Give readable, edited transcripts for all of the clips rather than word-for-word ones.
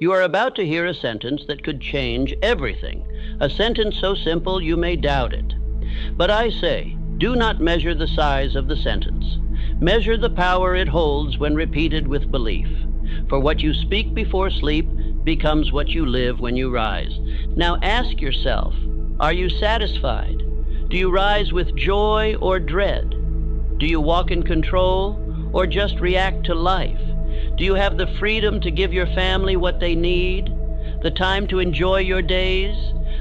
You are about to hear a sentence that could change everything, a sentence so simple you may doubt it. But I say, do not measure the size of the sentence. Measure the power it holds when repeated with belief. For what you speak before sleep becomes what you live when you rise. Now ask yourself, are you satisfied? Do you rise with joy or dread? Do you walk in control or just react to life? Do you have the freedom to give your family what they need? The time to enjoy your days?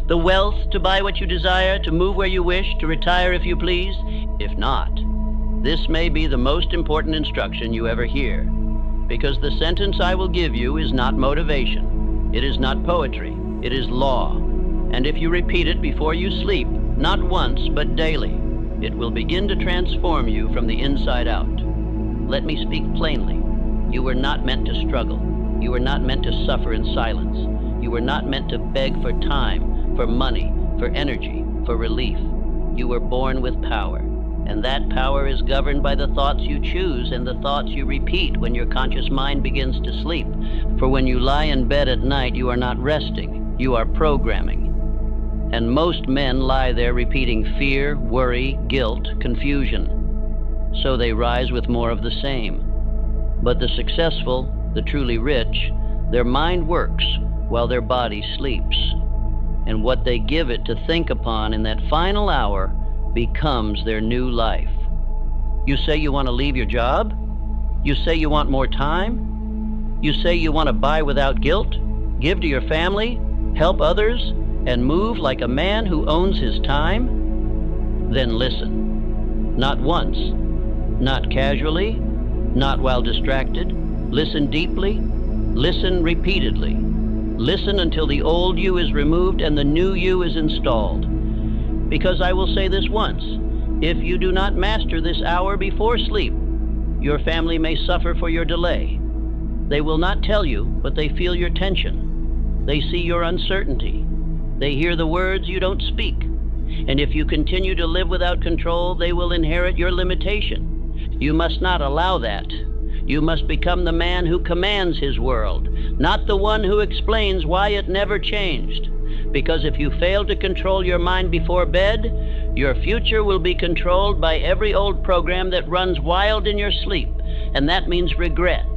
The wealth to buy what you desire, to move where you wish, to retire if you please? If not, this may be the most important instruction you ever hear, because the sentence I will give you is not motivation. It is not poetry. It is law. And if you repeat it before you sleep, not once but daily, it will begin to transform you from the inside out. Let me speak plainly. You were not meant to struggle. You were not meant to suffer in silence. You were not meant to beg for time, for money, for energy, for relief. You were born with power, and that power is governed by the thoughts you choose and the thoughts you repeat when your conscious mind begins to sleep. For when you lie in bed at night, you are not resting, you are programming. And most men lie there repeating fear, worry, guilt, confusion. So they rise with more of the same. But the successful, the truly rich, their mind works while their body sleeps. And what they give it to think upon in that final hour becomes their new life. You say you want to leave your job? You say you want more time? You say you want to buy without guilt, give to your family, help others, and move like a man who owns his time? Then listen. Not once, not casually, not while distracted. Listen deeply, listen repeatedly. Listen until the old you is removed and the new you is installed. Because I will say this once, if you do not master this hour before sleep, your family may suffer for your delay. They will not tell you, but they feel your tension. They see your uncertainty. They hear the words you don't speak. And if you continue to live without control, they will inherit your limitation. You must not allow that. You must become the man who commands his world, not the one who explains why it never changed. Because if you fail to control your mind before bed, your future will be controlled by every old program that runs wild in your sleep. And that means regret.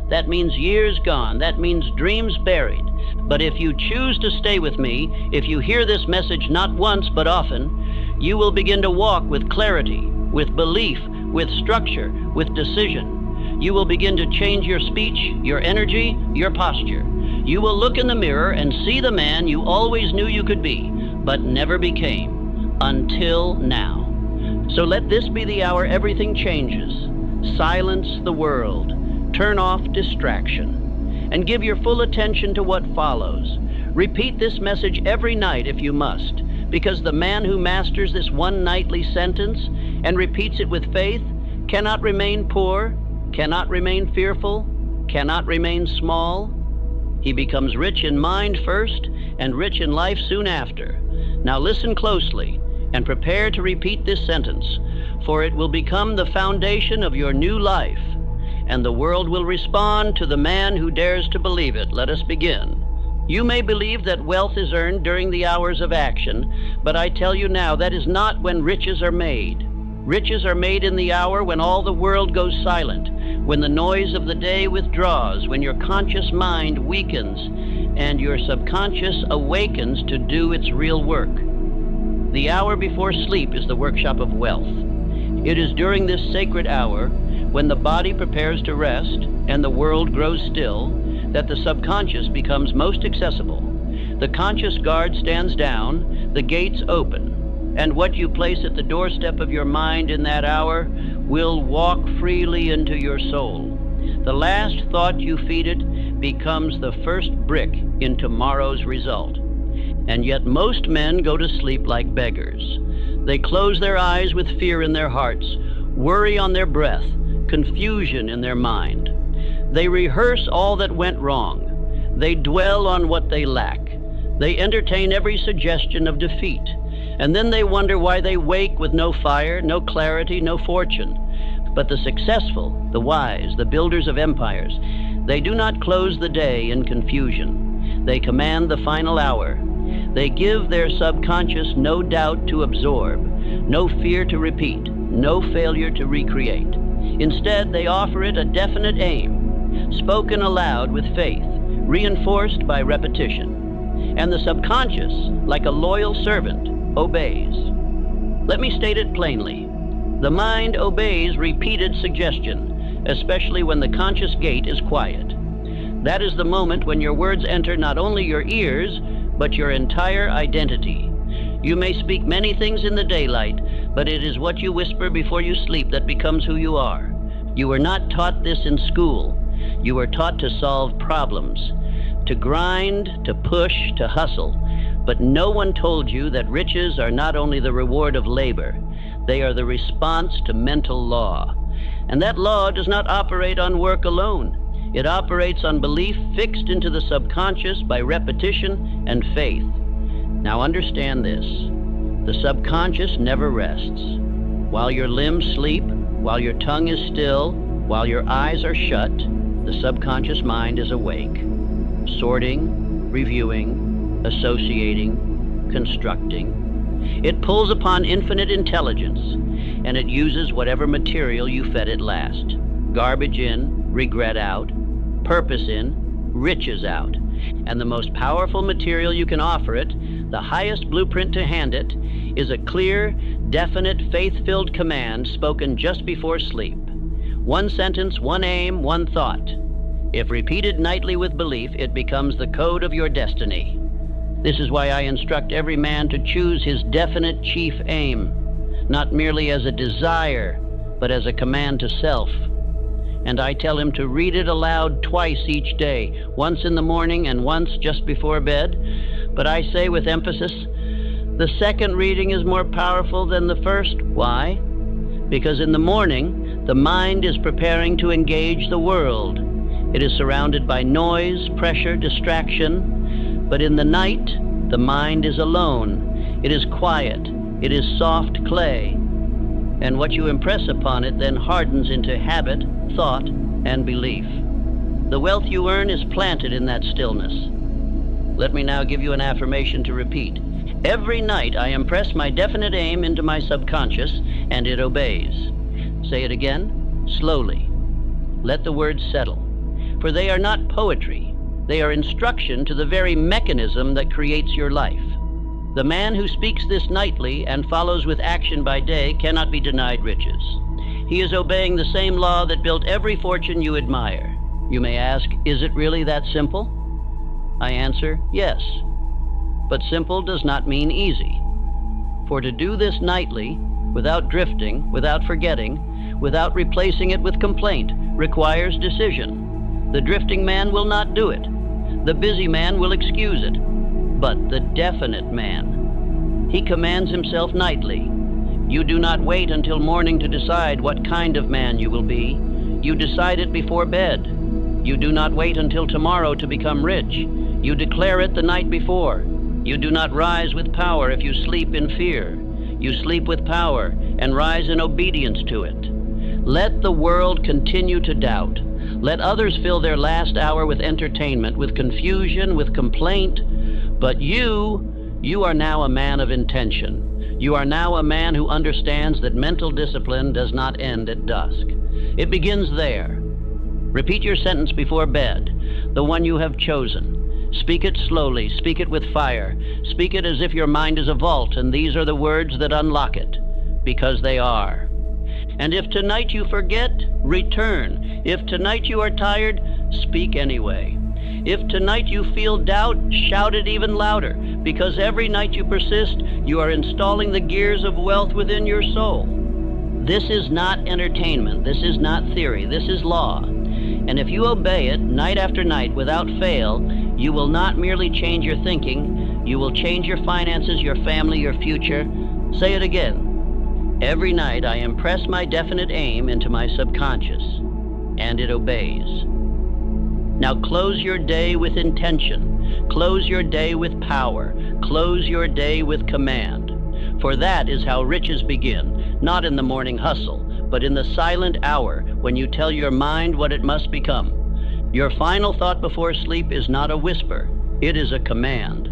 That means years gone. That means dreams buried. But if you choose to stay with me, if you hear this message not once but often, you will begin to walk with clarity, with belief, with structure, with decision. You will begin to change your speech, your energy, your posture. You will look in the mirror and see the man you always knew you could be, but never became, until now. So let this be the hour everything changes. Silence the world. Turn off distraction. And give your full attention to what follows. Repeat this message every night if you must, because the man who masters this one nightly sentence and repeats it with faith cannot remain poor, cannot remain fearful, cannot remain small. He becomes rich in mind first and rich in life soon after. Now listen closely and prepare to repeat this sentence, for it will become the foundation of your new life, and the world will respond to the man who dares to believe it. Let us begin. You may believe that wealth is earned during the hours of action, but I tell you now that is not when riches are made. Riches are made in the hour when all the world goes silent, when the noise of the day withdraws, when your conscious mind weakens and your subconscious awakens to do its real work. The hour before sleep is the workshop of wealth. It is during this sacred hour, when the body prepares to rest and the world grows still, that the subconscious becomes most accessible. The conscious guard stands down, the gates open, and what you place at the doorstep of your mind in that hour will walk freely into your soul. The last thought you feed it becomes the first brick in tomorrow's result. And yet most men go to sleep like beggars. They close their eyes with fear in their hearts, worry on their breath, confusion in their mind. They rehearse all that went wrong. They dwell on what they lack. They entertain every suggestion of defeat. And then they wonder why they wake with no fire, no clarity, no fortune. But the successful, the wise, the builders of empires, They do not close the day in confusion. They command the final hour. They give their subconscious no doubt to absorb, no fear to repeat, no failure to recreate. Instead, they offer it a definite aim, spoken aloud with faith, reinforced by repetition. And the subconscious, like a loyal servant, obeys. Let me state it plainly. The mind obeys repeated suggestion, especially when the conscious gate is quiet. That is the moment when your words enter not only your ears, but your entire identity. You may speak many things in the daylight, but it is what you whisper before you sleep that becomes who you are. You were not taught this in school. You were taught to solve problems, to grind, to push, to hustle. But no one told you that riches are not only the reward of labor, they are the response to mental law. And that law does not operate on work alone. It operates on belief fixed into the subconscious by repetition and faith. Now understand this. The subconscious never rests. While your limbs sleep, while your tongue is still, while your eyes are shut, the subconscious mind is awake, sorting, reviewing, associating, constructing. It pulls upon infinite intelligence, and it uses whatever material you fed it last. Garbage in, regret out, purpose in, riches out. And the most powerful material you can offer it, the highest blueprint to hand it, is a clear, definite, faith-filled command spoken just before sleep. One sentence, one aim, one thought. If repeated nightly with belief, it becomes the code of your destiny. This is why I instruct every man to choose his definite chief aim, not merely as a desire, but as a command to self. And I tell him to read it aloud twice each day, once in the morning and once just before bed. But I say with emphasis, the second reading is more powerful than the first. Why? Because in the morning, the mind is preparing to engage the world. It is surrounded by noise, pressure, distraction. But in the night, the mind is alone. It is quiet. It is soft clay. And what you impress upon it then hardens into habit, thought, and belief. The wealth you earn is planted in that stillness. Let me now give you an affirmation to repeat. Every night I impress my definite aim into my subconscious, and it obeys. Say it again, slowly. Let the words settle. For they are not poetry. They are instruction to the very mechanism that creates your life. The man who speaks this nightly and follows with action by day cannot be denied riches. He is obeying the same law that built every fortune you admire. You may ask, is it really that simple? I answer, yes. But simple does not mean easy. For to do this nightly, without drifting, without forgetting, without replacing it with complaint, requires decision. The drifting man will not do it. The busy man will excuse it. But the definite man, he commands himself nightly. You do not wait until morning to decide what kind of man you will be. You decide it before bed. You do not wait until tomorrow to become rich. You declare it the night before. You do not rise with power if you sleep in fear. You sleep with power and rise in obedience to it. Let the world continue to doubt. Let others fill their last hour with entertainment, with confusion, with complaint. But you are now a man of intention. You are now a man who understands that mental discipline does not end at dusk. It begins there. Repeat your sentence before bed, the one you have chosen. Speak it slowly, speak it with fire. Speak it as if your mind is a vault, and these are the words that unlock it, because they are. And if tonight you forget, return. If tonight you are tired, speak anyway. If tonight you feel doubt, shout it even louder, because every night you persist, you are installing the gears of wealth within your soul. This is not entertainment. This is not theory. This is law. And if you obey it night after night without fail, you will not merely change your thinking, you will change your finances, your family, your future. Say it again. Every night I impress my definite aim into my subconscious, and it obeys. Now close your day with intention. Close your day with power. Close your day with command. For that is how riches begin, not in the morning hustle, but in the silent hour when you tell your mind what it must become. Your final thought before sleep is not a whisper, it is a command.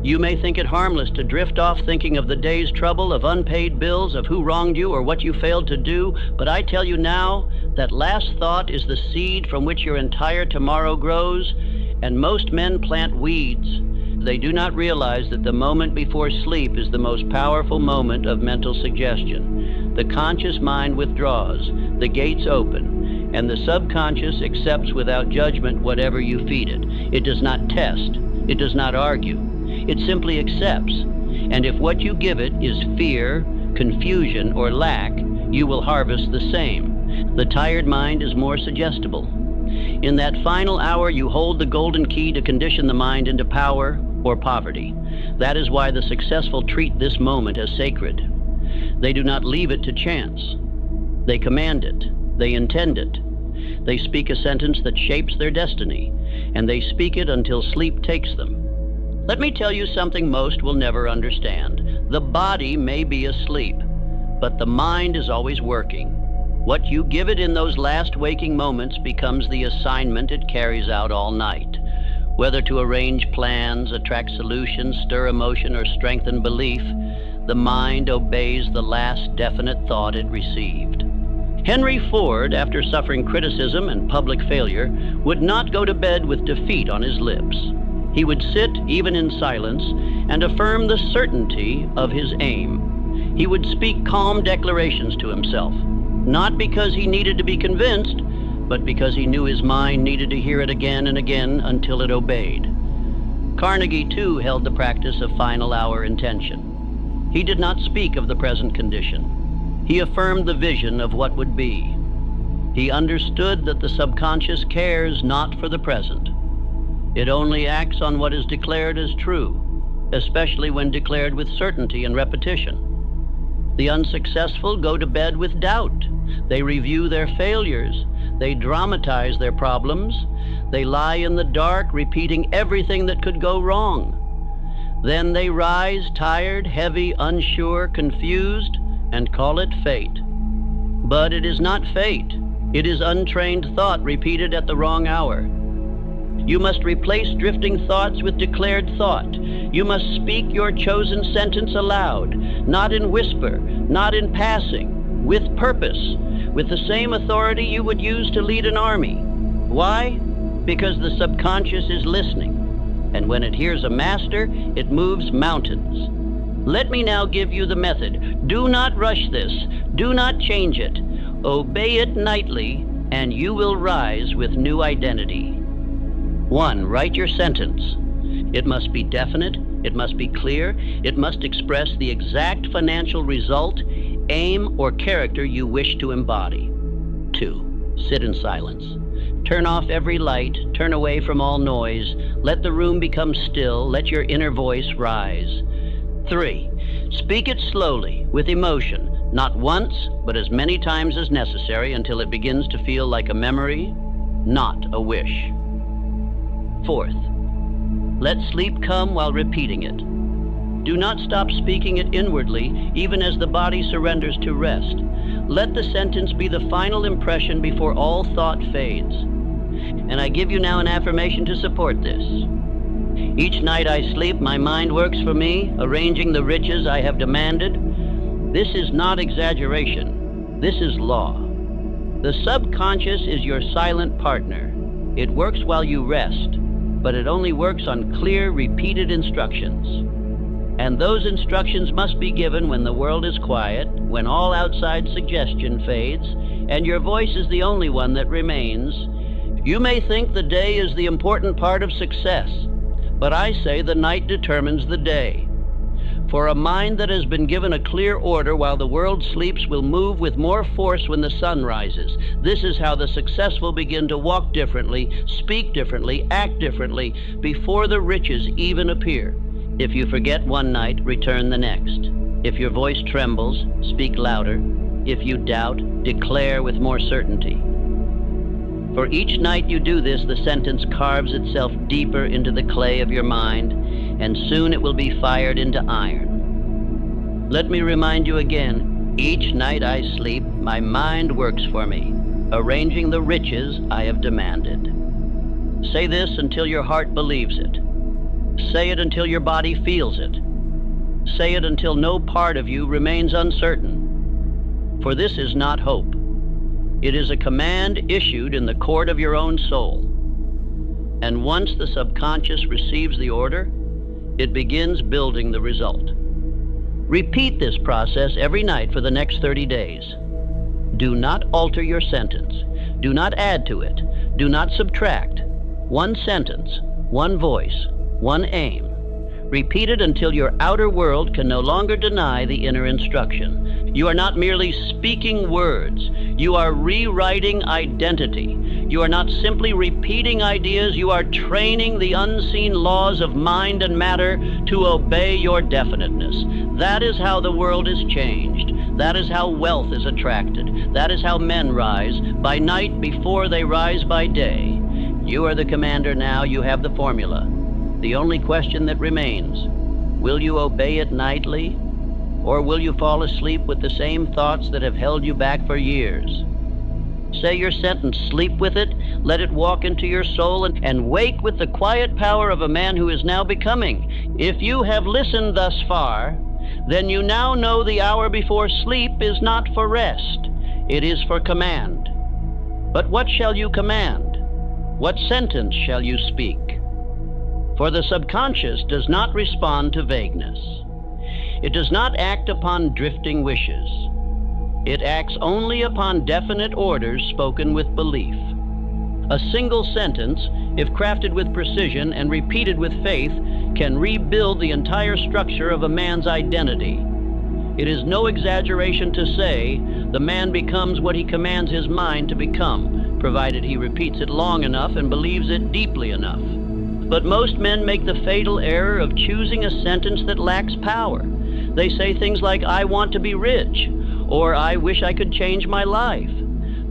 You may think it harmless to drift off thinking of the day's trouble, of unpaid bills, of who wronged you or what you failed to do, but I tell you now that last thought is the seed from which your entire tomorrow grows, and most men plant weeds. They do not realize that the moment before sleep is the most powerful moment of mental suggestion. The conscious mind withdraws, the gates open, and the subconscious accepts without judgment whatever you feed it. It does not test, it does not argue. It simply accepts, and if what you give it is fear, confusion, or lack, you will harvest the same. The tired mind is more suggestible. In that final hour, you hold the golden key to condition the mind into power or poverty. That is why the successful treat this moment as sacred. They do not leave it to chance. They command it. They intend it. They speak a sentence that shapes their destiny, and they speak it until sleep takes them. Let me tell you something most will never understand. The body may be asleep, but the mind is always working. What you give it in those last waking moments becomes the assignment it carries out all night. Whether to arrange plans, attract solutions, stir emotion, or strengthen belief, the mind obeys the last definite thought it received. Henry Ford, after suffering criticism and public failure, would not go to bed with defeat on his lips. He would sit, even in silence, and affirm the certainty of his aim. He would speak calm declarations to himself, not because he needed to be convinced, but because he knew his mind needed to hear it again and again until it obeyed. Carnegie, too, held the practice of final hour intention. He did not speak of the present condition. He affirmed the vision of what would be. He understood that the subconscious cares not for the present. It only acts on what is declared as true, especially when declared with certainty and repetition. The unsuccessful go to bed with doubt. They review their failures. They dramatize their problems. They lie in the dark, repeating everything that could go wrong. Then they rise, tired, heavy, unsure, confused, and call it fate. But it is not fate. It is untrained thought repeated at the wrong hour. You must replace drifting thoughts with declared thought. You must speak your chosen sentence aloud, not in whisper, not in passing, with purpose, with the same authority you would use to lead an army. Why? Because the subconscious is listening, and when it hears a master, it moves mountains. Let me now give you the method. Do not rush this. Do not change it. Obey it nightly, and you will rise with new identity. 1. Write your sentence. It must be definite, it must be clear, it must express the exact financial result, aim, or character you wish to embody. 2. Sit in silence. Turn off every light, turn away from all noise, let the room become still, let your inner voice rise. 3. Speak it slowly, with emotion, not once, but as many times as necessary until it begins to feel like a memory, not a wish. 4th, let sleep come while repeating it. Do not stop speaking it inwardly, even as the body surrenders to rest. Let the sentence be the final impression before all thought fades. And I give you now an affirmation to support this. Each night I sleep, my mind works for me, arranging the riches I have demanded. This is not exaggeration. This is law. The subconscious is your silent partner. It works while you rest, but it only works on clear, repeated instructions. And those instructions must be given when the world is quiet, when all outside suggestion fades, and your voice is the only one that remains. You may think the day is the important part of success, but I say the night determines the day. For a mind that has been given a clear order while the world sleeps will move with more force when the sun rises. This is how the successful begin to walk differently, speak differently, act differently, before the riches even appear. If you forget one night, return the next. If your voice trembles, speak louder. If you doubt, declare with more certainty. For each night you do this, the sentence carves itself deeper into the clay of your mind, and soon it will be fired into iron. Let me remind you again, each night I sleep, my mind works for me, arranging the riches I have demanded. Say this until your heart believes it. Say it until your body feels it. Say it until no part of you remains uncertain. For this is not hope. It is a command issued in the court of your own soul. And once the subconscious receives the order, it begins building the result. Repeat this process every night for the next 30 days. Do not alter your sentence. Do not add to it. Do not subtract. One sentence, one voice, one aim. Repeat it until your outer world can no longer deny the inner instruction. You are not merely speaking words. You are rewriting identity. You are not simply repeating ideas. You are training the unseen laws of mind and matter to obey your definiteness. That is how the world is changed. That is how wealth is attracted. That is how men rise by night before they rise by day. You are the commander now. You have the formula. The only question that remains, will you obey it nightly, or will you fall asleep with the same thoughts that have held you back for years? Say your sentence, sleep with it, let it walk into your soul, and wake with the quiet power of a man who is now becoming. If you have listened thus far, then you now know the hour before sleep is not for rest, it is for command. But what shall you command? What sentence shall you speak? For the subconscious does not respond to vagueness. It does not act upon drifting wishes. It acts only upon definite orders spoken with belief. A single sentence, if crafted with precision and repeated with faith, can rebuild the entire structure of a man's identity. It is no exaggeration to say the man becomes what he commands his mind to become, provided he repeats it long enough and believes it deeply enough. But most men make the fatal error of choosing a sentence that lacks power. They say things like, I want to be rich, or I wish I could change my life.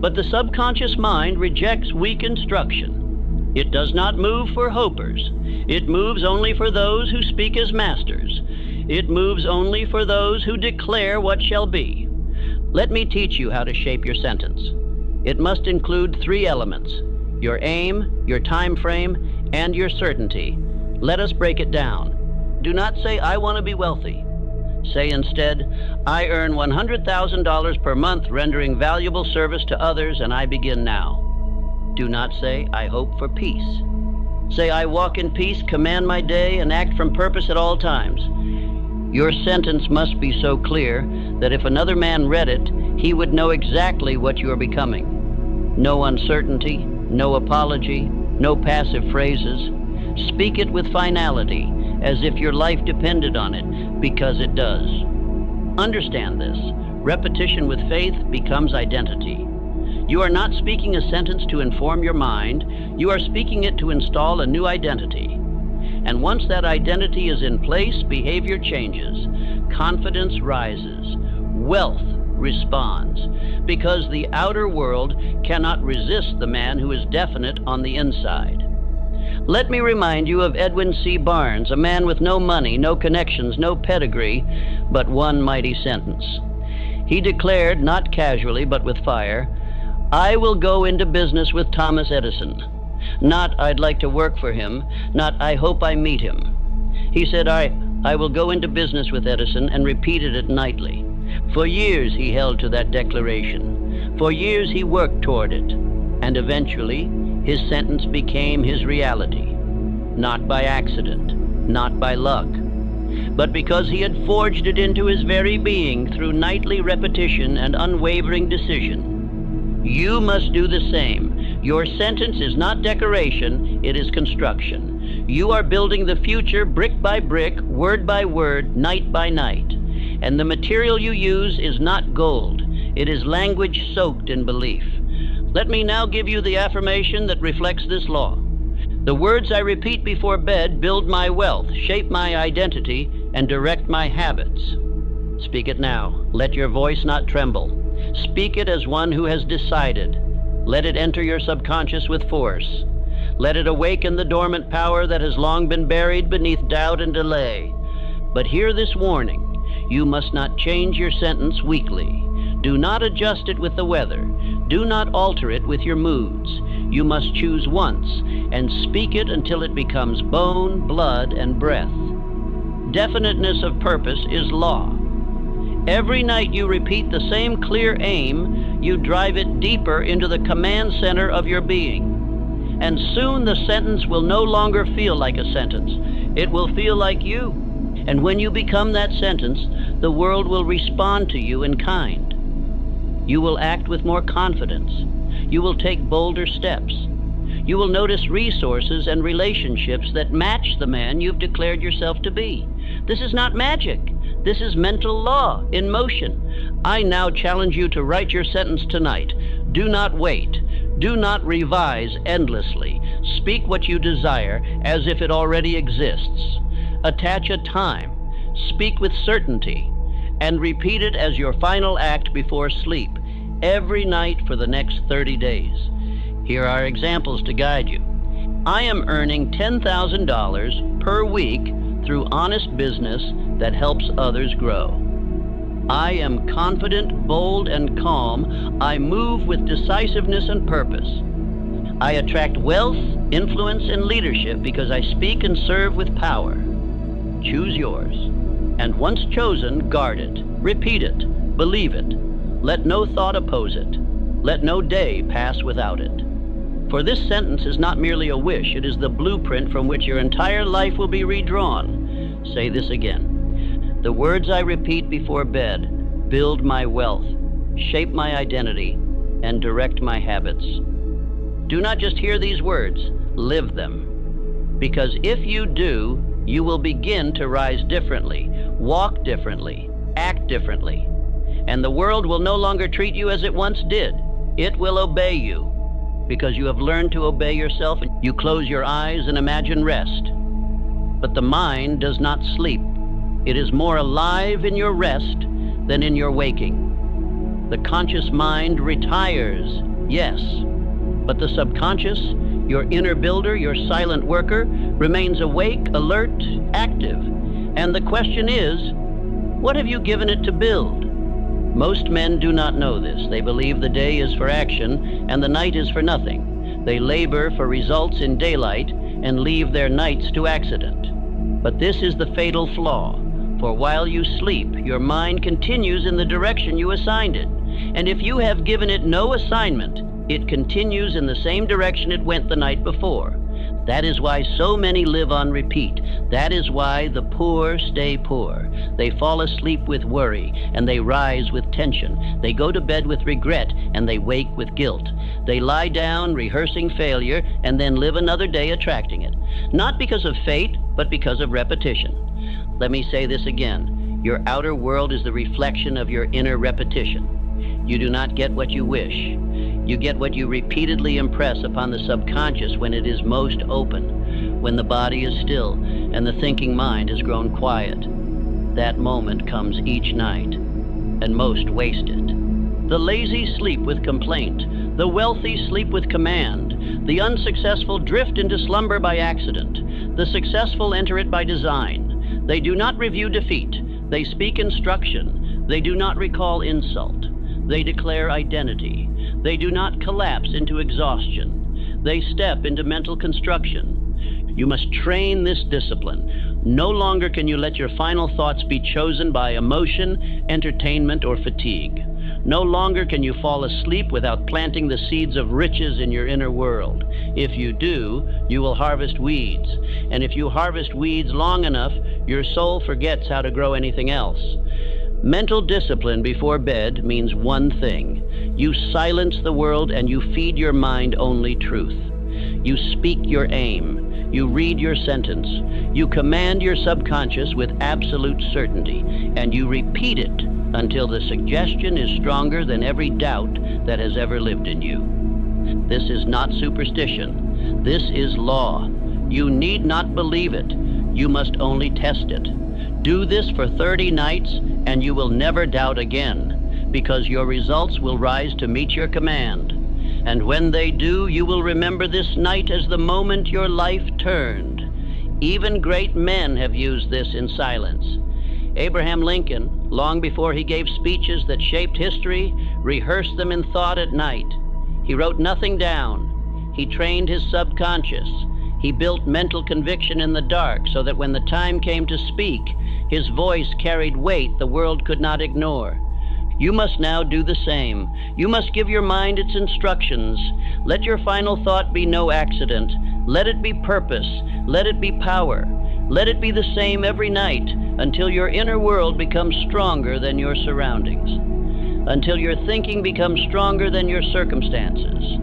But the subconscious mind rejects weak instruction. It does not move for hopers. It moves only for those who speak as masters. It moves only for those who declare what shall be. Let me teach you how to shape your sentence. It must include 3 elements: your aim, your time frame, and your certainty. Let us break it down. Do not say, I want to be wealthy. Say instead, I earn $100,000 per month rendering valuable service to others, and I begin now. Do not say, I hope for peace. Say, I walk in peace, command my day, and act from purpose at all times. Your sentence must be so clear that if another man read it, he would know exactly what you are becoming. No uncertainty, no apology, no passive phrases. Speak it with finality, as if your life depended on it, because it does. Understand this. Repetition with faith becomes identity. You are not speaking a sentence to inform your mind. You are speaking it to install a new identity. And once that identity is in place, behavior changes. Confidence rises. Wealth responds, because the outer world cannot resist the man who is definite on the inside. Let me remind you of Edwin C. Barnes, a man with no money, no connections, no pedigree, but one mighty sentence. He declared, not casually but with fire, I will go into business with Thomas Edison. Not, I'd like to work for him, not, I hope I meet him. He said, I will go into business with Edison, and repeated it nightly. For years he held to that declaration. For years he worked toward it. And eventually, his sentence became his reality. Not by accident, not by luck, but because he had forged it into his very being through nightly repetition and unwavering decision. You must do the same. Your sentence is not decoration, it is construction. You are building the future brick by brick, word by word, night by night. And the material you use is not gold. It is language soaked in belief. Let me now give you the affirmation that reflects this law. The words I repeat before bed build my wealth, shape my identity, and direct my habits. Speak it now. Let your voice not tremble. Speak it as one who has decided. Let it enter your subconscious with force. Let it awaken the dormant power that has long been buried beneath doubt and delay. But hear this warning. You must not change your sentence weakly. Do not adjust it with the weather. Do not alter it with your moods. You must choose once and speak it until it becomes bone, blood, and breath. Definiteness of purpose is law. Every night you repeat the same clear aim, you drive it deeper into the command center of your being. And soon the sentence will no longer feel like a sentence. It will feel like you. And when you become that sentence, the world will respond to you in kind. You will act with more confidence. You will take bolder steps. You will notice resources and relationships that match the man you've declared yourself to be. This is not magic. This is mental law in motion. I now challenge you to write your sentence tonight. Do not wait. Do not revise endlessly. Speak what you desire as if it already exists. Attach a time. Speak with certainty. And repeat it as your final act before sleep, every night for the next 30 days. Here are examples to guide you. I am earning $10,000 per week through honest business that helps others grow. I am confident, bold, and calm. I move with decisiveness and purpose. I attract wealth, influence, and leadership because I speak and serve with power. Choose yours. And once chosen, guard it. Repeat it. Believe it. Let no thought oppose it. Let no day pass without it. For this sentence is not merely a wish, it is the blueprint from which your entire life will be redrawn. Say this again. The words I repeat before bed build my wealth, shape my identity, and direct my habits. Do not just hear these words, live them. Because if you do, you will begin to rise differently, walk differently, act differently. And the world will no longer treat you as it once did. It will obey you. Because you have learned to obey yourself, and you close your eyes and imagine rest. But the mind does not sleep. It is more alive in your rest than in your waking. The conscious mind retires, yes, but the subconscious, your inner builder, your silent worker, remains awake, alert, active. And the question is, what have you given it to build? Most men do not know this. They believe the day is for action and the night is for nothing. They labor for results in daylight and leave their nights to accident. But this is the fatal flaw, for while you sleep, your mind continues in the direction you assigned it. And if you have given it no assignment, it continues in the same direction it went the night before. That is why so many live on repeat. That is why the poor stay poor. They fall asleep with worry, and they rise with tension. They go to bed with regret, and they wake with guilt. They lie down rehearsing failure, and then live another day attracting it. Not because of fate, but because of repetition. Let me say this again. Your outer world is the reflection of your inner repetition. You do not get what you wish. You get what you repeatedly impress upon the subconscious when it is most open, when the body is still and the thinking mind has grown quiet. That moment comes each night, and most waste it. The lazy sleep with complaint. The wealthy sleep with command. The unsuccessful drift into slumber by accident. The successful enter it by design. They do not review defeat. They speak instruction. They do not recall insult. They declare identity. They do not collapse into exhaustion. They step into mental construction. You must train this discipline. No longer can you let your final thoughts be chosen by emotion, entertainment, or fatigue. No longer can you fall asleep without planting the seeds of riches in your inner world. If you do, you will harvest weeds. And if you harvest weeds long enough, your soul forgets how to grow anything else. Mental discipline before bed means one thing. You silence the world and you feed your mind only truth. You speak your aim. You read your sentence. You command your subconscious with absolute certainty, and you repeat it until the suggestion is stronger than every doubt that has ever lived in you. This is not superstition. This is law. You need not believe it. You must only test it. Do this for 30 nights, and you will never doubt again, because your results will rise to meet your command. And when they do, you will remember this night as the moment your life turned. Even great men have used this in silence. Abraham Lincoln, long before he gave speeches that shaped history, rehearsed them in thought at night. He wrote nothing down. He trained his subconscious. He built mental conviction in the dark so that when the time came to speak, his voice carried weight the world could not ignore. You must now do the same. You must give your mind its instructions. Let your final thought be no accident. Let it be purpose. Let it be power. Let it be the same every night until your inner world becomes stronger than your surroundings, until your thinking becomes stronger than your circumstances,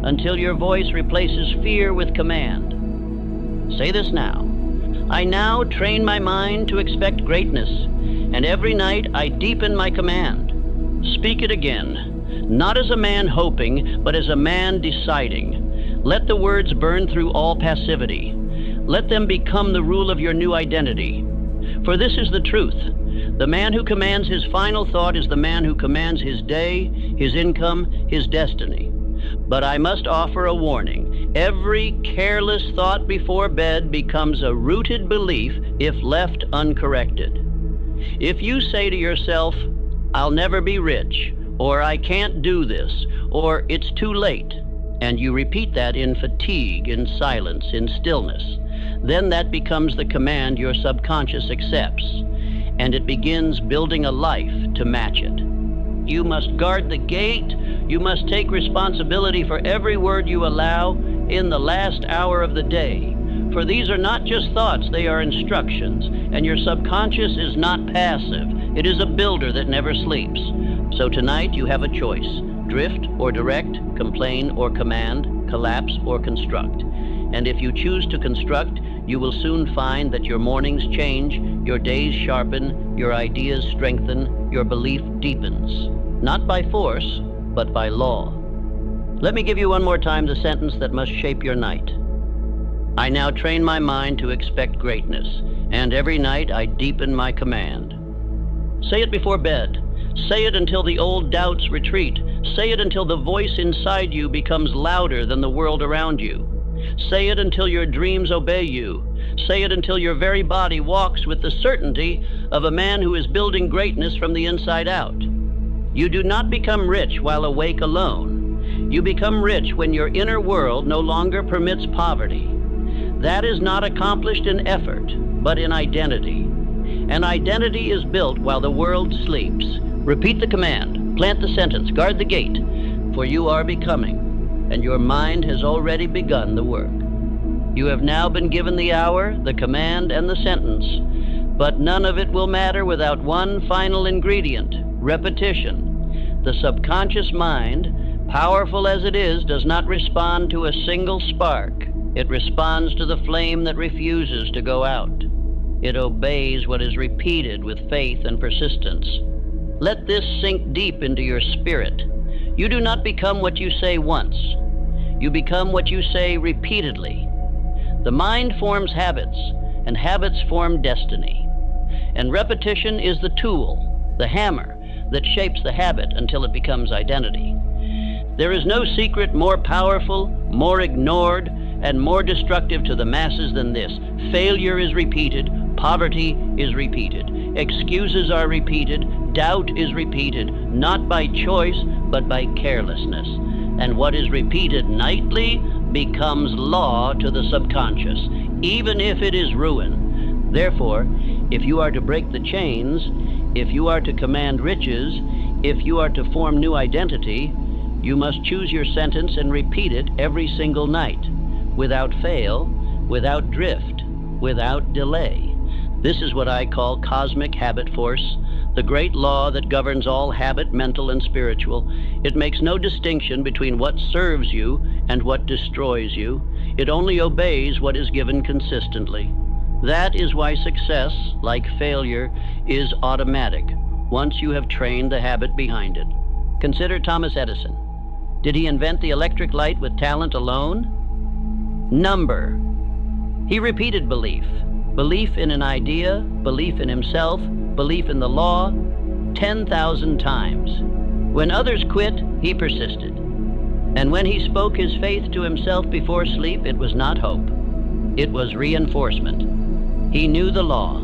until your voice replaces fear with command. Say this now. I now train my mind to expect greatness, and every night I deepen my command. Speak it again, not as a man hoping, but as a man deciding. Let the words burn through all passivity. Let them become the rule of your new identity. For this is the truth. The man who commands his final thought is the man who commands his day, his income, his destiny. But I must offer a warning. Every careless thought before bed becomes a rooted belief if left uncorrected. If you say to yourself, I'll never be rich, or I can't do this, or it's too late, and you repeat that in fatigue, in silence, in stillness, then that becomes the command your subconscious accepts, and it begins building a life to match it. You must guard the gate. You must take responsibility for every word you allow in the last hour of the day. For these are not just thoughts, they are instructions, and your subconscious is not passive. It is a builder that never sleeps. So tonight you have a choice: drift or direct, complain or command, collapse or construct. And if you choose to construct, you will soon find that your mornings change, your days sharpen, your ideas strengthen, your belief deepens. Not by force, but by law. Let me give you one more time the sentence that must shape your night. I now train my mind to expect greatness, and every night I deepen my command. Say it before bed. Say it until the old doubts retreat. Say it until the voice inside you becomes louder than the world around you. Say it until your dreams obey you. Say it until your very body walks with the certainty of a man who is building greatness from the inside out. You do not become rich while awake alone. You become rich when your inner world no longer permits poverty. That is not accomplished in effort, but in identity. And identity is built while the world sleeps. Repeat the command, plant the sentence, guard the gate, for you are becoming, and your mind has already begun the work. You have now been given the hour, the command, and the sentence, but none of it will matter without one final ingredient: repetition. The subconscious mind, powerful as it is, does not respond to a single spark. It responds to the flame that refuses to go out. It obeys what is repeated with faith and persistence. Let this sink deep into your spirit. You do not become what you say once. You become what you say repeatedly. The mind forms habits, and habits form destiny. And repetition is the tool, the hammer, that shapes the habit until it becomes identity. There is no secret more powerful, more ignored, and more destructive to the masses than this. Failure is repeated, poverty is repeated, excuses are repeated, doubt is repeated, not by choice, but by carelessness. And what is repeated nightly becomes law to the subconscious, even if it is ruin. Therefore, if you are to break the chains, if you are to command riches, if you are to form new identity, you must choose your sentence and repeat it every single night, without fail, without drift, without delay. This is what I call cosmic habit force, the great law that governs all habit, mental and spiritual. It makes no distinction between what serves you and what destroys you. It only obeys what is given consistently. That is why success, like failure, is automatic once you have trained the habit behind it. Consider Thomas Edison. Did he invent the electric light with talent alone? Number. He repeated belief. Belief in an idea, belief in himself, belief in the law, 10,000 times. When others quit, he persisted. And when he spoke his faith to himself before sleep, it was not hope. It was reinforcement. He knew the law.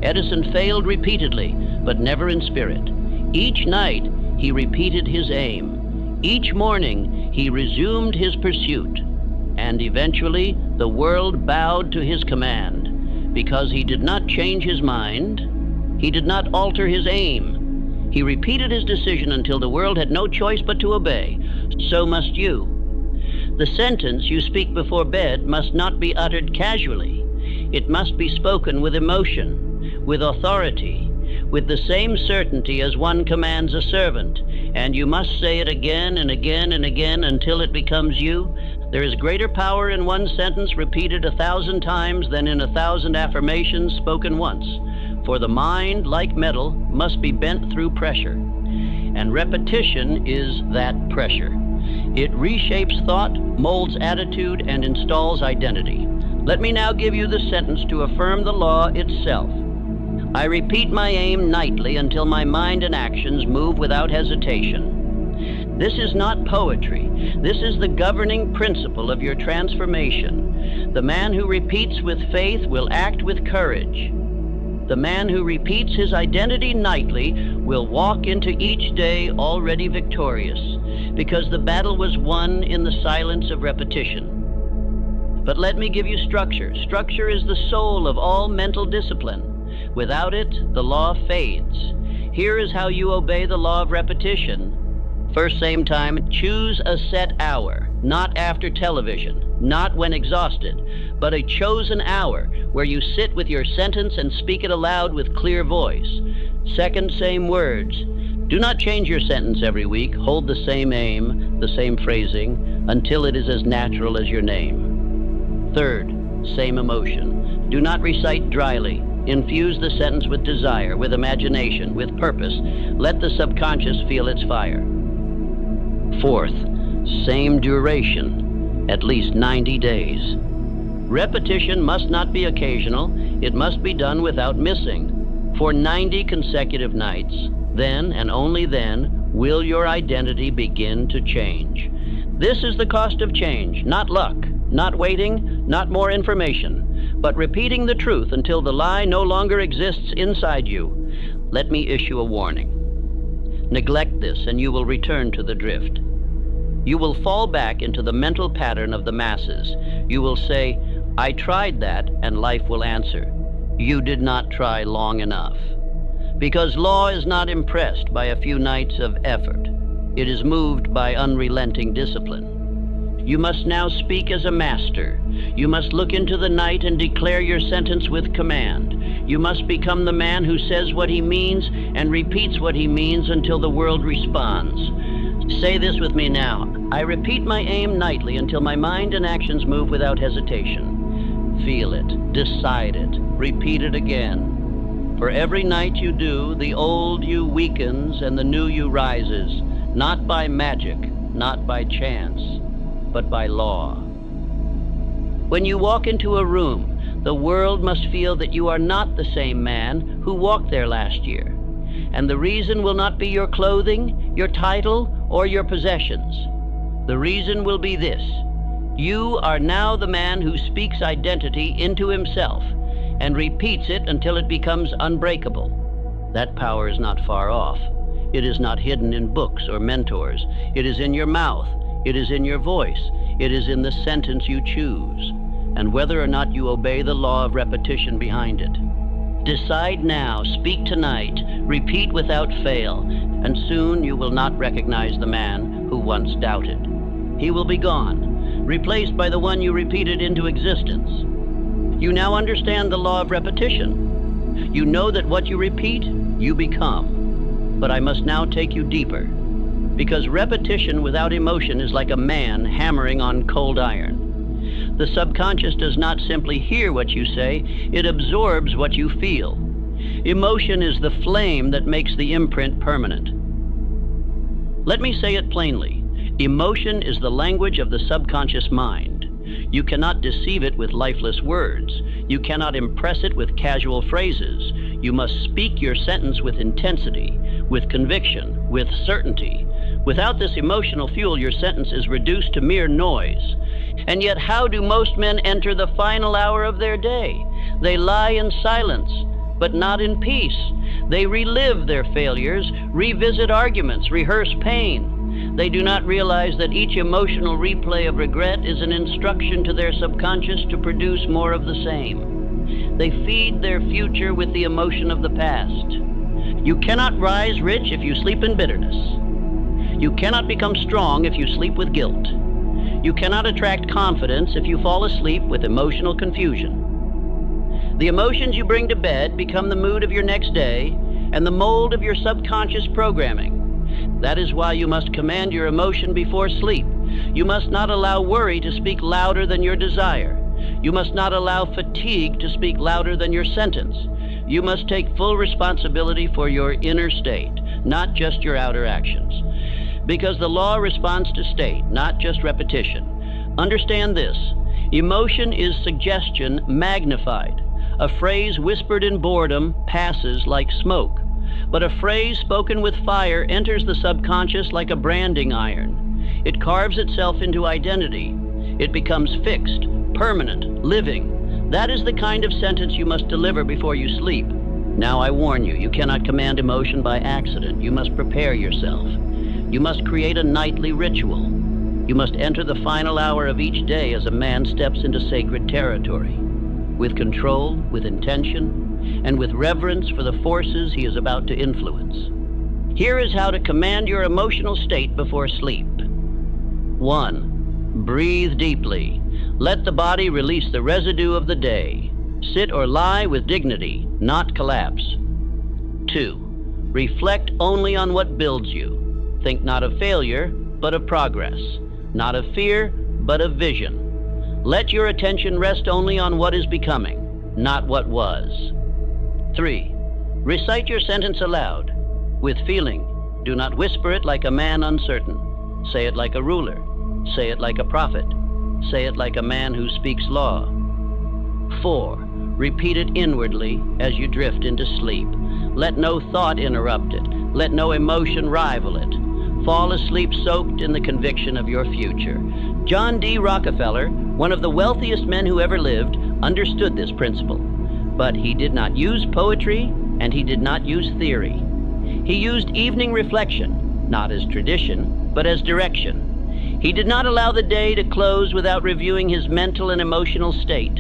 Edison failed repeatedly, but never in spirit. Each night, he repeated his aim. Each morning, he resumed his pursuit. And eventually, the world bowed to his command, because he did not change his mind. He did not alter his aim. He repeated his decision until the world had no choice but to obey. So must you. The sentence you speak before bed must not be uttered casually. It must be spoken with emotion, with authority, with the same certainty as one commands a servant, and you must say it again and again and again until it becomes you. There is greater power in one sentence repeated 1,000 times than in 1,000 affirmations spoken once, for the mind, like metal, must be bent through pressure, and repetition is that pressure. It reshapes thought, molds attitude, and installs identity. Let me now give you the sentence to affirm the law itself. I repeat my aim nightly until my mind and actions move without hesitation. This is not poetry. This is the governing principle of your transformation. The man who repeats with faith will act with courage. The man who repeats his identity nightly will walk into each day already victorious, because the battle was won in the silence of repetition. But let me give you structure. Structure is the soul of all mental discipline. Without it, the law fades. Here is how you obey the law of repetition. First, same time, choose a set hour, not after television, not when exhausted, but a chosen hour where you sit with your sentence and speak it aloud with clear voice. Second, same words. Do not change your sentence every week. Hold the same aim, the same phrasing, until it is as natural as your name. Third, same emotion. Do not recite dryly. Infuse the sentence with desire, with imagination, with purpose. Let the subconscious feel its fire. Fourth, same duration, at least 90 days. Repetition must not be occasional. It must be done without missing. For 90 consecutive nights, then and only then will your identity begin to change. This is the cost of change, not luck, not waiting, not more information, but repeating the truth until the lie no longer exists inside you. Let me issue a warning. Neglect this and you will return to the drift. You will fall back into the mental pattern of the masses. You will say, I tried that, and life will answer. You did not try long enough. Because law is not impressed by a few nights of effort. It is moved by unrelenting discipline. You must now speak as a master. You must look into the night and declare your sentence with command. You must become the man who says what he means and repeats what he means until the world responds. Say this with me now. I repeat my aim nightly until my mind and actions move without hesitation. Feel it, decide it, repeat it again. For every night you do, the old you weakens and the new you rises, not by magic, not by chance, but by law. When you walk into a room, the world must feel that you are not the same man who walked there last year. And the reason will not be your clothing, your title, or your possessions. The reason will be this. You are now the man who speaks identity into himself and repeats it until it becomes unbreakable. That power is not far off. It is not hidden in books or mentors. It is in your mouth. It is in your voice. It is in the sentence you choose, and whether or not you obey the law of repetition behind it. Decide now, speak tonight, repeat without fail, and soon you will not recognize the man who once doubted. He will be gone, replaced by the one you repeated into existence. You now understand the law of repetition. You know that what you repeat, you become. But I must now take you deeper, because repetition without emotion is like a man hammering on cold iron. The subconscious does not simply hear what you say, it absorbs what you feel. Emotion is the flame that makes the imprint permanent. Let me say it plainly. Emotion is the language of the subconscious mind. You cannot deceive it with lifeless words. You cannot impress it with casual phrases. You must speak your sentence with intensity, with conviction, with certainty. Without this emotional fuel, your sentence is reduced to mere noise. And yet, how do most men enter the final hour of their day? They lie in silence. but not in peace. They relive their failures, revisit arguments, rehearse pain. They do not realize that each emotional replay of regret is an instruction to their subconscious to produce more of the same. They feed their future with the emotion of the past. You cannot rise rich if you sleep in bitterness. You cannot become strong if you sleep with guilt. You cannot attract confidence if you fall asleep with emotional confusion. The emotions you bring to bed become the mood of your next day and the mold of your subconscious programming. That is why you must command your emotion before sleep. You must not allow worry to speak louder than your desire. You must not allow fatigue to speak louder than your sentence. You must take full responsibility for your inner state, not just your outer actions. Because the law responds to state, not just repetition. Understand this: emotion is suggestion magnified. A phrase whispered in boredom passes like smoke, but a phrase spoken with fire enters the subconscious like a branding iron. It carves itself into identity. It becomes fixed, permanent, living. That is the kind of sentence you must deliver before you sleep. Now I warn you, you cannot command emotion by accident. You must prepare yourself. You must create a nightly ritual. You must enter the final hour of each day as a man steps into sacred territory, with control, with intention, and with reverence for the forces he is about to influence. Here is how to command your emotional state before sleep. 1. Breathe deeply. Let the body release the residue of the day. Sit or lie with dignity, not collapse. 2. Reflect only on what builds you. Think not of failure, but of progress. Not of fear, but of vision. Let your attention rest only on what is becoming, not what was. 3. Recite your sentence aloud, with feeling. Do not whisper it like a man uncertain. Say it like a ruler. Say it like a prophet. Say it like a man who speaks law. 4. Repeat it inwardly as you drift into sleep. Let no thought interrupt it. Let no emotion rival it. Fall asleep soaked in the conviction of your future. John D. Rockefeller, one of the wealthiest men who ever lived, understood this principle. But he did not use poetry, and he did not use theory. He used evening reflection, not as tradition, but as direction. He did not allow the day to close without reviewing his mental and emotional state,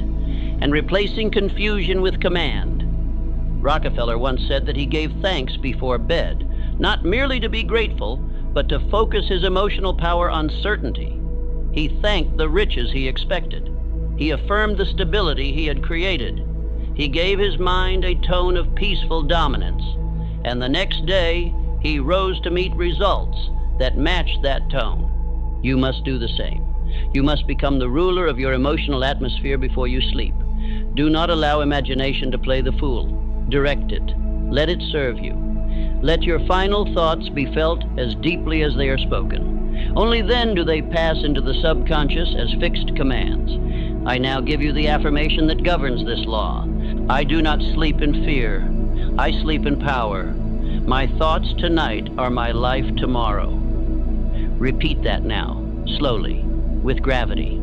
and replacing confusion with command. Rockefeller once said that he gave thanks before bed, not merely to be grateful, but to focus his emotional power on certainty. He thanked the riches he expected. He affirmed the stability he had created. He gave his mind a tone of peaceful dominance, and the next day he rose to meet results that matched that tone. You must do the same. You must become the ruler of your emotional atmosphere before you sleep. Do not allow imagination to play the fool. Direct it. Let it serve you. Let your final thoughts be felt as deeply as they are spoken. Only then do they pass into the subconscious as fixed commands. I now give you the affirmation that governs this law. I do not sleep in fear. I sleep in power. My thoughts tonight are my life tomorrow. Repeat that now, slowly, with gravity.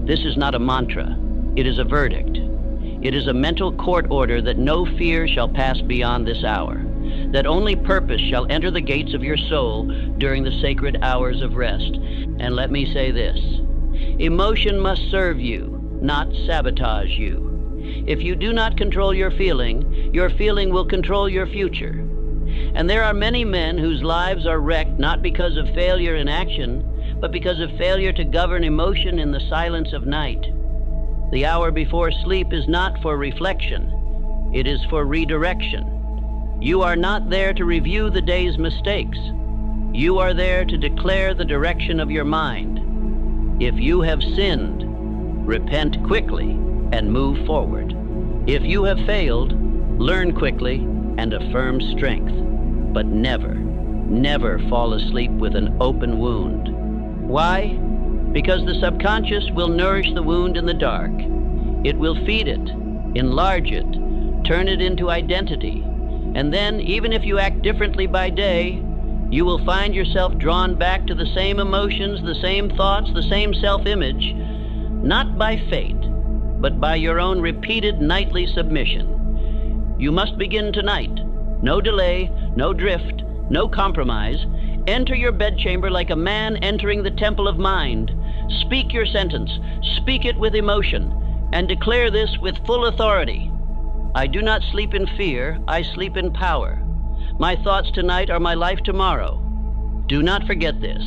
This is not a mantra. It is a verdict. It is a mental court order that no fear shall pass beyond this hour, that only purpose shall enter the gates of your soul during the sacred hours of rest. And let me say this: emotion must serve you, not sabotage you. If you do not control your feeling will control your future. And there are many men whose lives are wrecked not because of failure in action, but because of failure to govern emotion in the silence of night. The hour before sleep is not for reflection. It is for redirection. You are not there to review the day's mistakes. You are there to declare the direction of your mind. If you have sinned, repent quickly and move forward. If you have failed, learn quickly and affirm strength. But never, never fall asleep with an open wound. Why? Because the subconscious will nourish the wound in the dark. It will feed it, enlarge it, turn it into identity. And then, even if you act differently by day, you will find yourself drawn back to the same emotions, the same thoughts, the same self-image, not by fate, but by your own repeated nightly submission. You must begin tonight. No delay, no drift, no compromise. Enter your bedchamber like a man entering the temple of mind. Speak your sentence, speak it with emotion, and declare this with full authority. I do not sleep in fear, I sleep in power. My thoughts tonight are my life tomorrow. Do not forget this.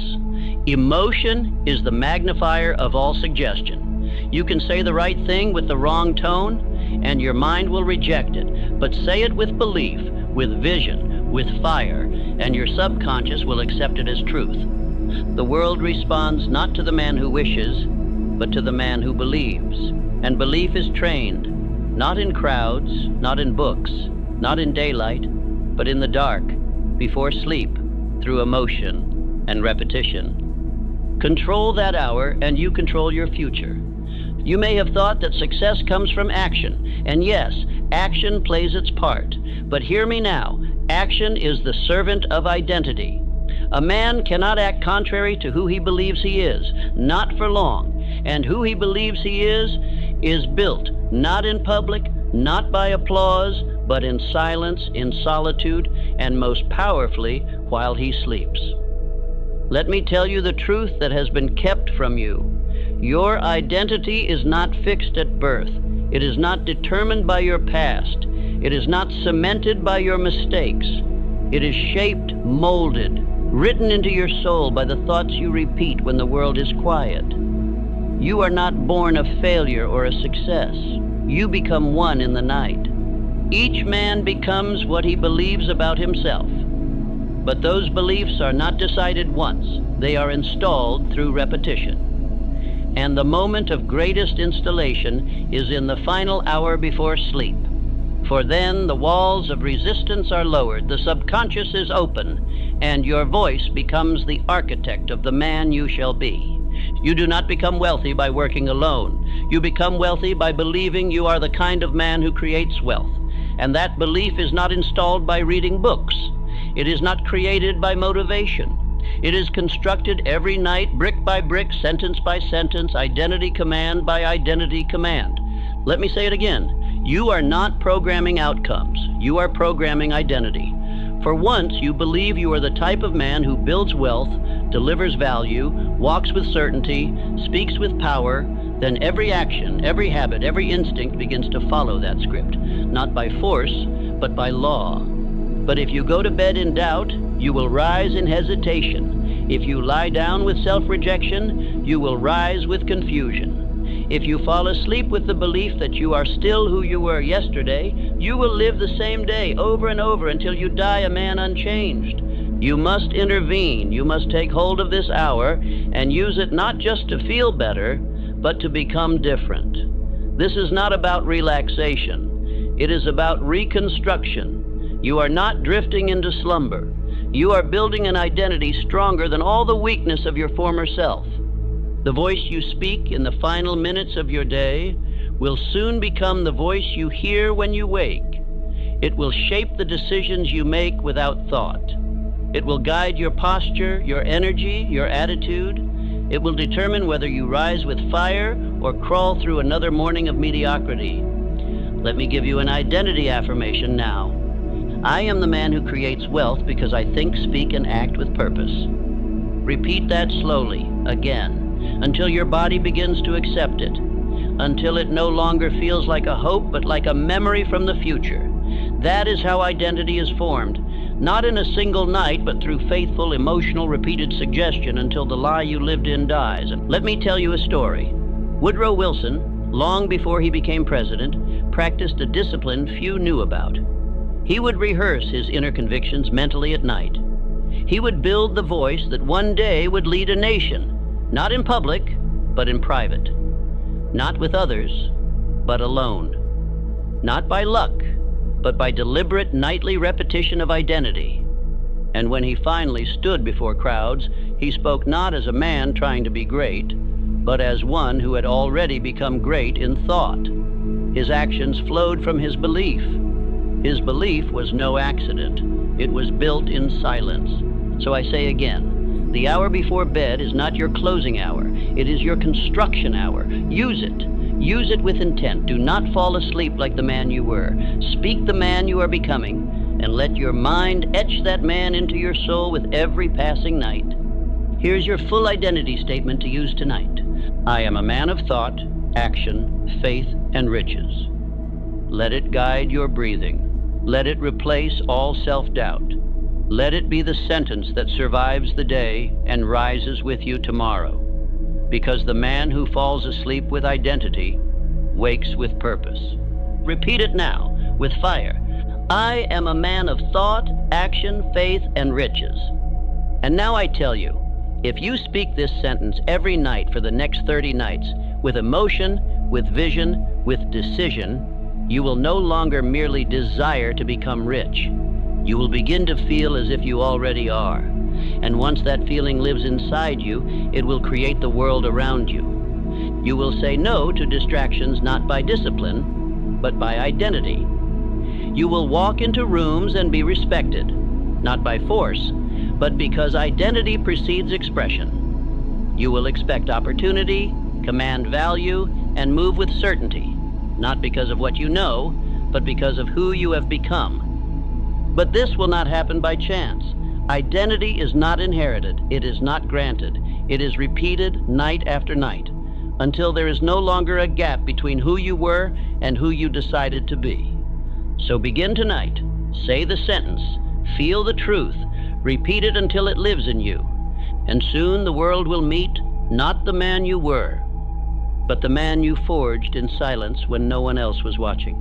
Emotion is the magnifier of all suggestion. You can say the right thing with the wrong tone, and your mind will reject it. But say it with belief, with vision, with fire, and your subconscious will accept it as truth. The world responds not to the man who wishes, but to the man who believes. And belief is trained, not in crowds, not in books, not in daylight, but in the dark, before sleep, through emotion and repetition. Control that hour, and you control your future. You may have thought that success comes from action, and yes, action plays its part. But hear me now, action is the servant of identity. A man cannot act contrary to who he believes he is, not for long. And who he believes he is built, not in public, not by applause, but in silence, in solitude, and most powerfully while he sleeps. Let me tell you the truth that has been kept from you. Your identity is not fixed at birth. It is not determined by your past. It is not cemented by your mistakes. It is shaped, molded, written into your soul by the thoughts you repeat when the world is quiet. You are not born a failure or a success. You become one in the night. Each man becomes what he believes about himself. But those beliefs are not decided once. They are installed through repetition. And the moment of greatest installation is in the final hour before sleep. For then the walls of resistance are lowered, the subconscious is open, and your voice becomes the architect of the man you shall be. You do not become wealthy by working alone. You become wealthy by believing you are the kind of man who creates wealth. And that belief is not installed by reading books. It is not created by motivation. It is constructed every night, brick by brick, sentence by sentence, identity command by identity command. Let me say it again. You are not programming outcomes. You are programming identity. For once you believe you are the type of man who builds wealth, delivers value, walks with certainty, speaks with power, then every action, every habit, every instinct begins to follow that script, not by force, but by law. But if you go to bed in doubt, you will rise in hesitation. If you lie down with self-rejection, you will rise with confusion. If you fall asleep with the belief that you are still who you were yesterday, you will live the same day over and over until you die a man unchanged. You must intervene. You must take hold of this hour and use it not just to feel better, but to become different. This is not about relaxation. It is about reconstruction. You are not drifting into slumber. You are building an identity stronger than all the weakness of your former self. The voice you speak in the final minutes of your day will soon become the voice you hear when you wake. It will shape the decisions you make without thought. It will guide your posture, your energy, your attitude. It will determine whether you rise with fire or crawl through another morning of mediocrity. Let me give you an identity affirmation now. I am the man who creates wealth because I think, speak, and act with purpose. Repeat that slowly, again, until your body begins to accept it, until it no longer feels like a hope, but like a memory from the future. That is how identity is formed, not in a single night, but through faithful, emotional, repeated suggestion until the lie you lived in dies. And let me tell you a story. Woodrow Wilson, long before he became president, practiced a discipline few knew about. He would rehearse his inner convictions mentally at night. He would build the voice that one day would lead a nation, not in public, but in private. Not with others, but alone. Not by luck, but by deliberate nightly repetition of identity. And when he finally stood before crowds, he spoke not as a man trying to be great, but as one who had already become great in thought. His actions flowed from his belief. His belief was no accident. It was built in silence. So I say again, the hour before bed is not your closing hour. It is your construction hour. Use it. Use it with intent. Do not fall asleep like the man you were. Speak the man you are becoming, and let your mind etch that man into your soul with every passing night. Here's your full identity statement to use tonight. I am a man of thought, action, faith, and riches. Let it guide your breathing. Let it replace all self-doubt. Let it be the sentence that survives the day and rises with you tomorrow. Because the man who falls asleep with identity wakes with purpose. Repeat it now with fire. I am a man of thought, action, faith, and riches. And now I tell you, if you speak this sentence every night for the next 30 nights, with emotion, with vision, with decision, you will no longer merely desire to become rich. You will begin to feel as if you already are. And once that feeling lives inside you, it will create the world around you. You will say no to distractions not by discipline, but by identity. You will walk into rooms and be respected, not by force, but because identity precedes expression. You will expect opportunity, command value, and move with certainty, not because of what you know, but because of who you have become. But this will not happen by chance. Identity is not inherited. It is not granted. It is repeated night after night, until there is no longer a gap between who you were and who you decided to be. So begin tonight. Say the sentence. Feel the truth. Repeat it until it lives in you. And soon the world will meet not the man you were, but the man you forged in silence when no one else was watching.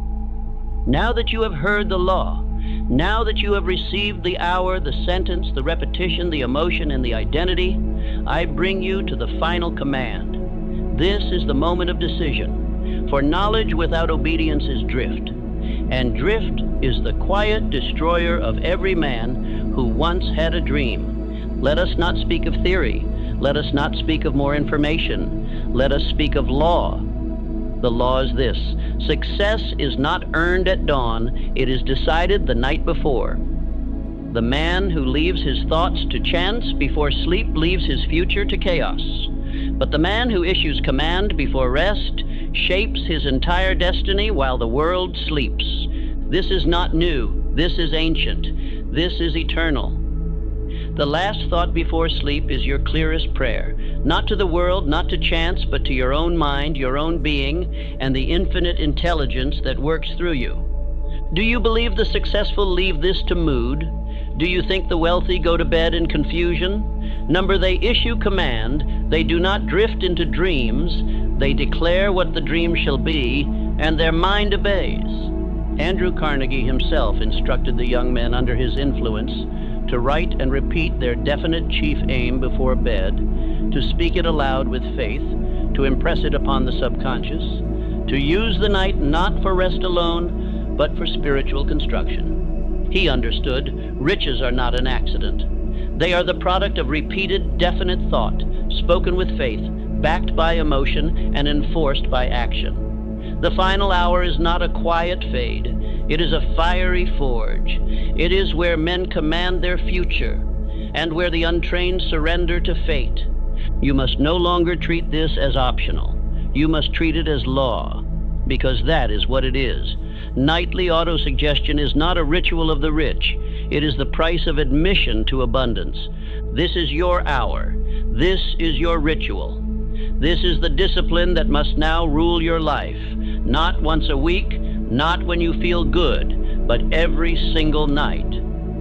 Now that you have heard the law, now that you have received the hour, the sentence, the repetition, the emotion, and the identity, I bring you to the final command. This is the moment of decision, for knowledge without obedience is drift, and drift is the quiet destroyer of every man who once had a dream. Let us not speak of theory. Let us not speak of more information. Let us speak of law. The law is this: success is not earned at dawn, it is decided the night before. The man who leaves his thoughts to chance before sleep leaves his future to chaos. But the man who issues command before rest shapes his entire destiny while the world sleeps. This is not new, this is ancient, this is eternal. The last thought before sleep is your clearest prayer, not to the world, not to chance, but to your own mind, your own being, and the infinite intelligence that works through you. Do you believe the successful leave this to mood? Do you think the wealthy go to bed in confusion? Number, they issue command, they do not drift into dreams, they declare what the dream shall be, and their mind obeys. Andrew Carnegie himself instructed the young men under his influence to write and repeat their definite chief aim before bed, to speak it aloud with faith, to impress it upon the subconscious, to use the night not for rest alone, but for spiritual construction. He understood riches are not an accident. They are the product of repeated, definite thought, spoken with faith, backed by emotion, and enforced by action. The final hour is not a quiet fade. It is a fiery forge. It is where men command their future, and where the untrained surrender to fate. You must no longer treat this as optional. You must treat it as law, because that is what it is. Nightly autosuggestion is not a ritual of the rich. It is the price of admission to abundance. This is your hour. This is your ritual. This is the discipline that must now rule your life. Not once a week, not when you feel good, but every single night,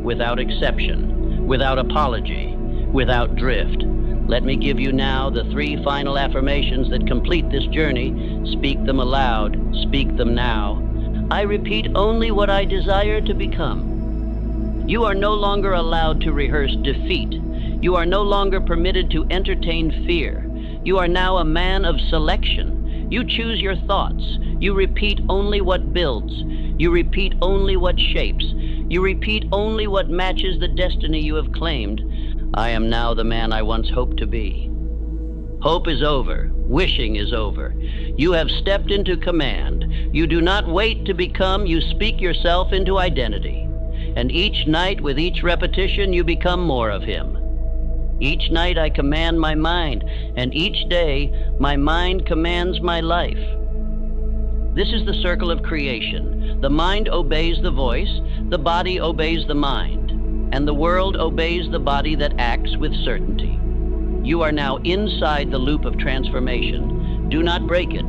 without exception, without apology, without drift. Let me give you now the 3 final affirmations that complete this journey. Speak them aloud. Speak them now. I repeat only what I desire to become. You are no longer allowed to rehearse defeat. You are no longer permitted to entertain fear. You are now a man of selection. You choose your thoughts. You repeat only what builds. You repeat only what shapes. You repeat only what matches the destiny you have claimed. I am now the man I once hoped to be. Hope is over. Wishing is over. You have stepped into command. You do not wait to become, you speak yourself into identity. And each night, with each repetition, you become more of him. Each night I command my mind, and each day my mind commands my life. This is the circle of creation. The mind obeys the voice, the body obeys the mind, and the world obeys the body that acts with certainty. You are now inside the loop of transformation. Do not break it.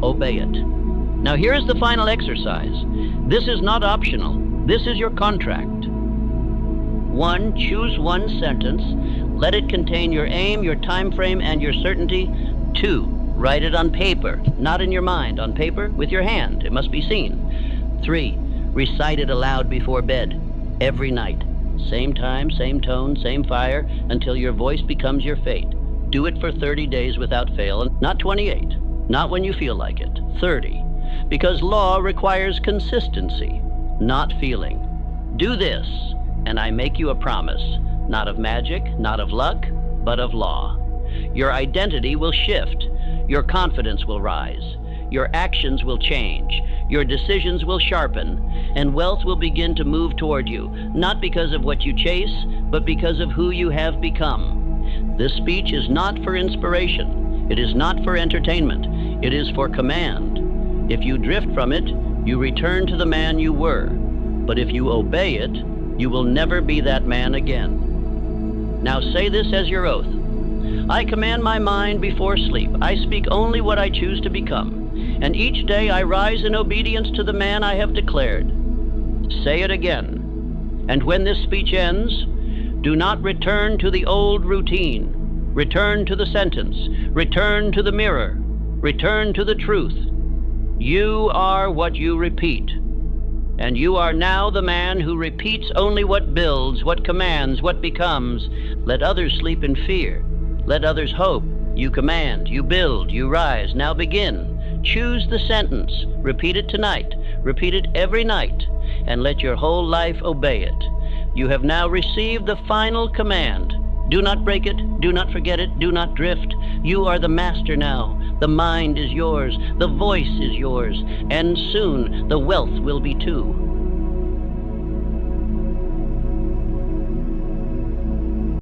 Obey it. Now here is the final exercise. This is not optional. This is your contract. 1. Choose one sentence. Let it contain your aim, your time frame, and your certainty. 2. Write it on paper, not in your mind, on paper with your hand. It must be seen. 3. Recite it aloud before bed, every night. Same time, same tone, same fire, until your voice becomes your fate. Do it for 30 days without fail, not 28, not when you feel like it, 30. Because law requires consistency, not feeling. Do this, and I make you a promise, not of magic, not of luck, but of law. Your identity will shift. Your confidence will rise. Your actions will change. Your decisions will sharpen. And wealth will begin to move toward you, not because of what you chase, but because of who you have become. This speech is not for inspiration. It is not for entertainment. It is for command. If you drift from it, you return to the man you were. But if you obey it, you will never be that man again. Now say this as your oath. I command my mind before sleep. I speak only what I choose to become. And each day I rise in obedience to the man I have declared. Say it again. And when this speech ends, do not return to the old routine. Return to the sentence. Return to the mirror. Return to the truth. You are what you repeat. And you are now the man who repeats only what builds, what commands, what becomes. Let others sleep in fear. Let others hope. You command, you build, you rise. Now begin. Choose the sentence. Repeat it tonight. Repeat it every night. And let your whole life obey it. You have now received the final command. Do not break it. Do not forget it. Do not drift. You are the master now. The mind is yours. The voice is yours. And soon the wealth will be too.